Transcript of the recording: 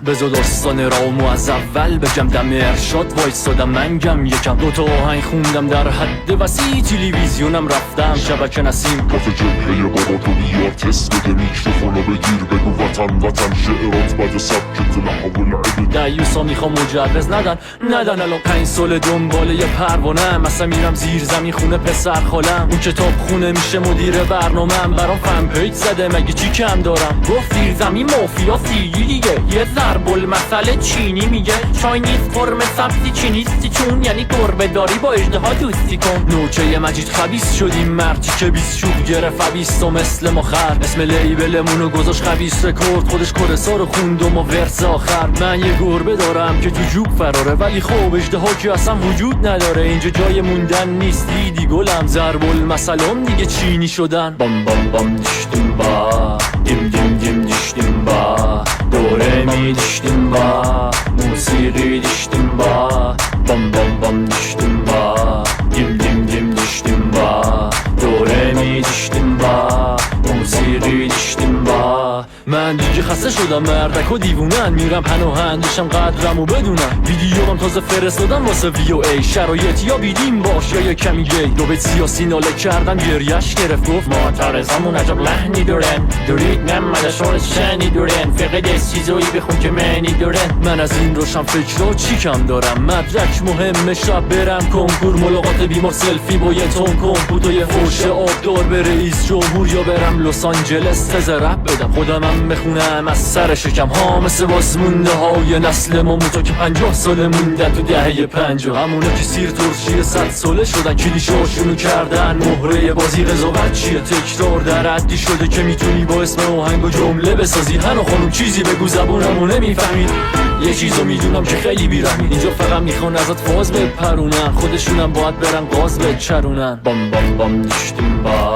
بذار داستان رامو از اول بگم. دم ارشاد وایسادم منگم یکم، دوتا آهنگ خوندم در حد وسیع، تلویزیونم رفتم شبکه نسیم. کف جبهه بابا تو بیار تست بده، میکروفونو بگیر بگو وطن وطن، شعرات بد سبکت لحول عده. دیوسا میخوام مجوز ندن الان 5 سال دنبال یه پروانه. مثلا میرم زیر زمین خونه پسر خالم، اون کتاب خونه میشه مدیر برنامه‌ام. برام فن پیج زده مگه چی کم دارم؟ گفت زیر زمین مافیا سیلی دیگه، یه ضرب المثل چینی میگه چاینیز قرمه سبزی چینیستی چون، یعنی گربه داری با اژدها دوستی کن. نوچه مجید خبیث شدیم مرتی که 20 چوب گرفت 20 و مثل مخر. اسم لیبلمونو گذاشت خبیث رکورد، خودش کورسا رو خوند و ما ورس آخر. من یه گربه دارم که تو جوب فراره، ولی خب اژدها که اصلا وجود نداره. اینجا جای موندن نیست دیدی گلم، ضرب المثلام دیگه چینی شدن. بام بام بام دیشتیم با دیم دیم دیم دیشتیم با دوره می دیشتیم با موسیقی دیشتیم با بام بام بام دیشتیم با دیم دیم دیم دیشتیم با دوره می دیشتیم با موسیقی دیشتیم با. من دیگه خسته شدم مردک و دیوونن، میرم پناهندشم قدرمو بدونم. ویدیوام تازه فرستادم واسه VOA، شرایط یا بیدیم باش یا یه کمی گی. دو بیت سیاسی ناله کردم گریش گرفت، گفت معترضامون عجب لحنی دارن، دورید نمده شورش شنی دارن، فقط چیزایی بخون که منی دارن. من از این روشم فکرها چی کم دارم، مدرک مهمه شب برم کنکور، ملاقات بیمار سلفی با یه تون کمپوت و یه فوش آبدار به رئیس جمهور، یا برم لس آنجلس تز رپ بدم خودمم بخونم از سر شکم ها. مثل باز مونده های نسل ماموتا که 50 ساله موندن تو دهه 50، همونه که سیر ترشی 100 ساله شدن، کلیشاشونو کردن مهره بازی. قضاوت چیه؟ تکرار در حدی شده که میتونی با اسم آهنگ و جمله بسازی. هنو خانم چیزی بگو زبونمو نمیفهمید، یه چیزو میدونم که خیلی بیرحمید. اینجا فقط میخوان ازت فاز بپرونن، خودشونم باید برن گاز بچرونن. بام بام بام دیشتیم با